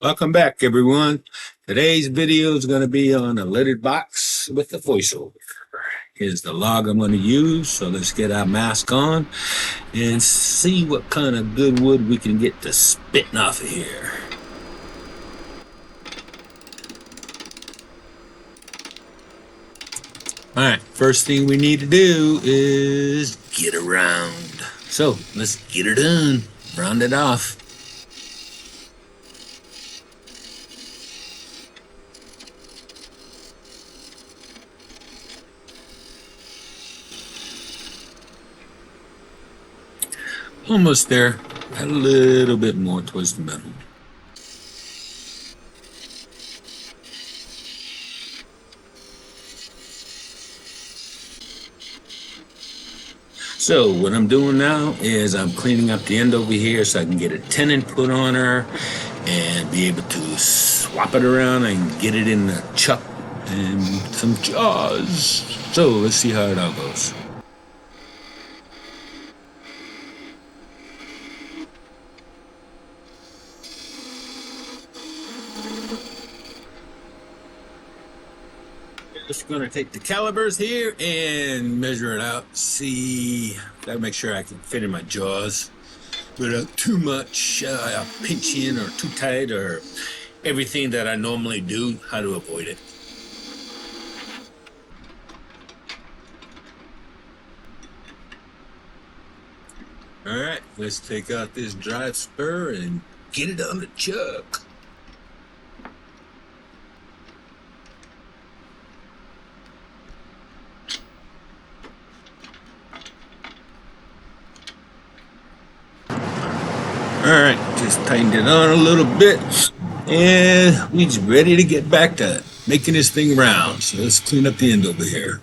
Welcome back, everyone. Today's video is going to be on a littered box with the voiceover. Here's the log I'm going to use. So let's get our mask on and see what kind of good wood we can get to spitting off of here. All right, first thing we need to do is get around. So let's get her done. Round it off. Almost there. A little bit more towards the middle. So what I'm doing now is I'm cleaning up the end over here so I can get a tenon put on her and be able to swap it around and get it in the chuck and some jaws. So let's see how it all goes. Just gonna take the calipers here and measure it out. See, gotta make sure I can fit in my jaws without too much pinching or too tight or everything that I normally do, how to avoid it. All right, let's take out this drive spur and get it on the chuck. All right, just tightened it on a little bit, and we're just ready to get back to making this thing round. So let's clean up the end over here.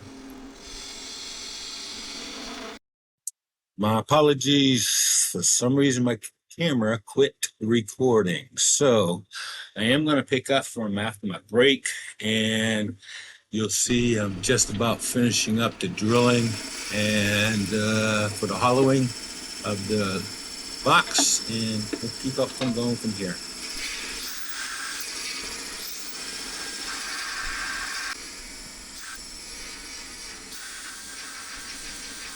My apologies. For some reason, my camera quit recording. So I am going to pick up from after my break, and you'll see I'm just about finishing up the drilling and for the hollowing of the box, and we'll keep up from going from here.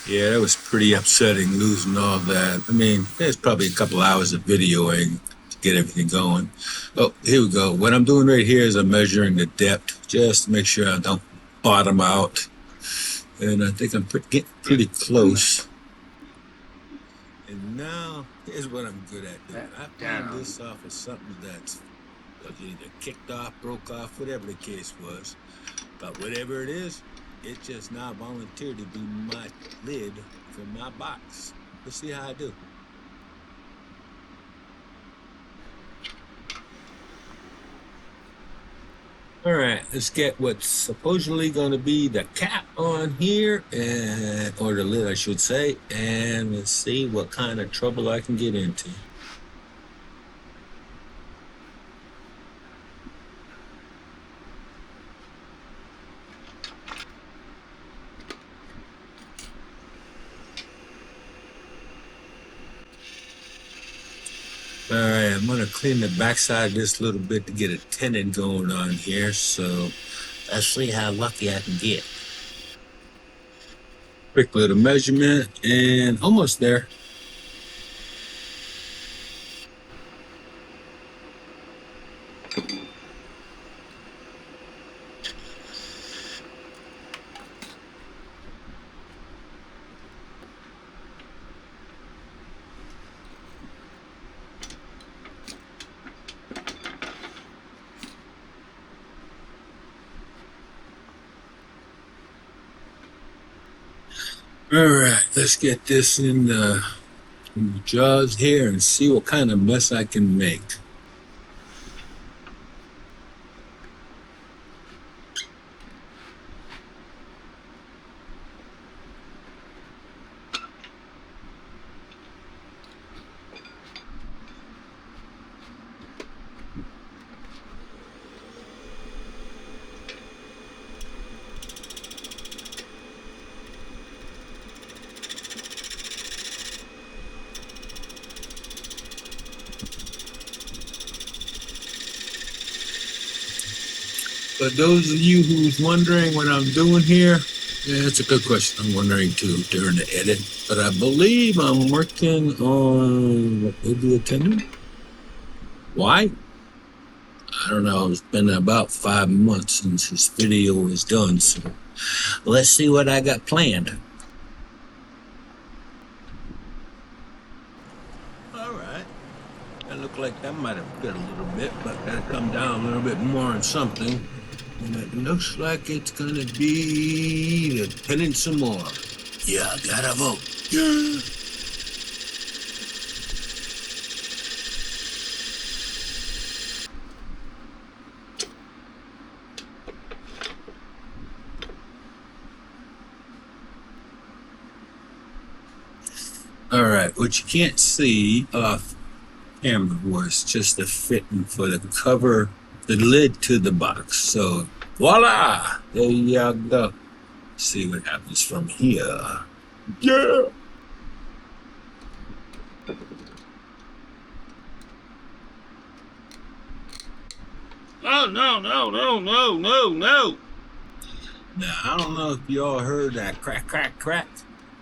Yeah, that was pretty upsetting losing all that. I mean, there's probably a couple hours of videoing to get everything going. Oh, here we go. What I'm doing right here is I'm measuring the depth just to make sure I don't bottom out. And I think I'm getting pretty close. And now, here's what I'm good at doing. I found this off of something that's either kicked off, broke off, whatever the case was. But whatever it is, it just now volunteered to be my lid for my box. Let's see how I do. All right, let's get what's supposedly going to be the cap on here, and or the lid, I should say, and let's see what kind of trouble I can get into. All right, I'm gonna clean the backside just a little bit to get a tenon going on here, so let's see how lucky I can get. Quick little measurement, and almost there. All right, let's get this in the jaws here and see what kind of mess I can make. But those of you who's wondering what I'm doing here, yeah, it's a good question. I'm wondering too during the edit. But I believe I'm working on maybe a tenon. Why? I don't know. It's been about 5 months since this video is done, so let's see what I got planned. All right. That looked like that might have fit a little bit, but gotta come down a little bit more on something. And it looks like it's gonna be the tenon some more. Yeah, gotta vote. Yeah. All right, what you can't see off camera was just the fitting for the cover, the lid to the box. So voila, there you go. See what happens from here. Yeah. Oh, no, no, no, no, no, no. Now, I don't know if y'all heard that crack, crack, crack,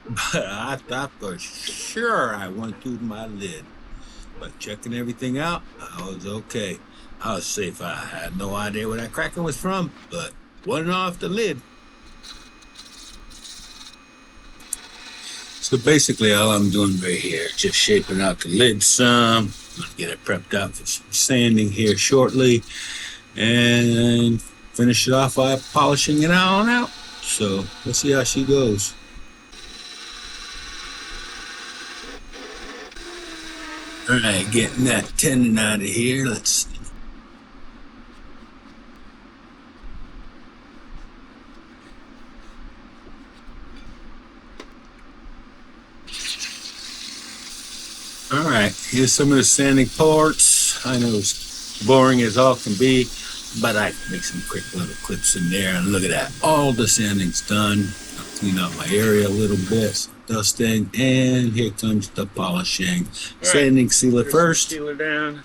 but I thought for sure I went through my lid. But checking everything out, I was okay. I was safe. I had no idea where that cracking was from, but wasn't off the lid. So basically all I'm doing right here, just shaping out the lid some. I'm gonna get it prepped out for some sanding here shortly and finish it off by polishing it out. So let's see how she goes. All right, getting that tenon out of here. Let's see. All right, here's some of the sanding parts. I know it's boring as all can be, but I make some quick little clips in there. And look at that, all the sanding's done. I'll clean out my area a little bit, dusting, and here comes the polishing. Right. Sanding sealer first. Sealer down.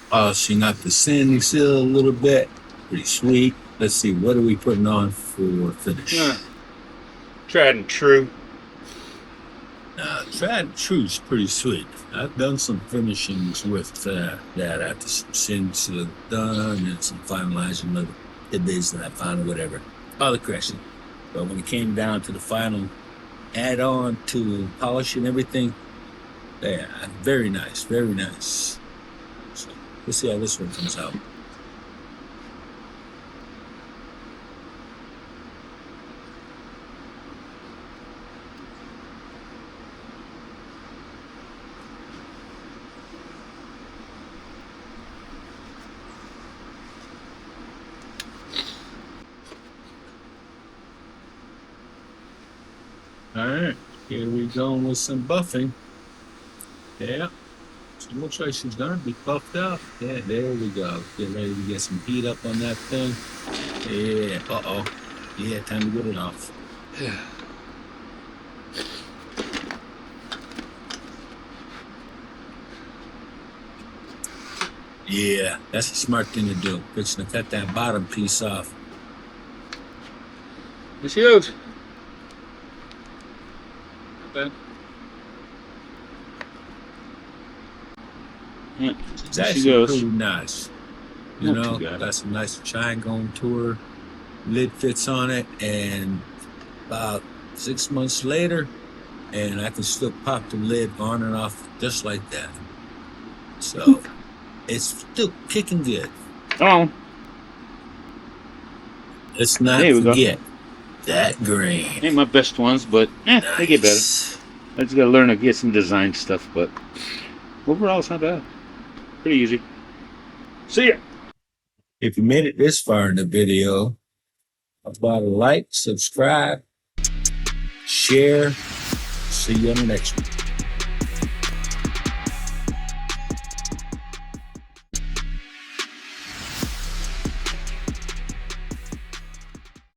Polishing up the sanding seal a little bit. Pretty sweet. Let's see, what are we putting on for finish? Tried and true. Tried and true is pretty sweet. I've done some finishings with that after some sins done and some finalizing of the bids that I found or whatever. All the correction. But when it came down to the final add on to polishing everything, yeah, very nice, very nice. So let's see how this one comes out. All right, here we go with some buffing. Yeah, so it looks like she's gonna be buffed up. Yeah, there we go. Get ready to get some heat up on that thing. Yeah, uh-oh. Yeah, time to get it off. Yeah. Yeah, that's a smart thing to do. Fixing to cut that bottom piece off. It's huge. Okay. Yeah, it's actually pretty nice. You know, got some nice shine going to her. Lid fits on it, and about 6 months later, and I can still pop the lid on and off just like that. So it's still kicking good. Oh, Let's not forget that green. Ain't my best ones, but nice. They get better. I just gotta learn to get some design stuff, but overall it's not bad. Pretty easy. See ya. If you made it this far in the video, how about a like, subscribe, share. See you on the next one.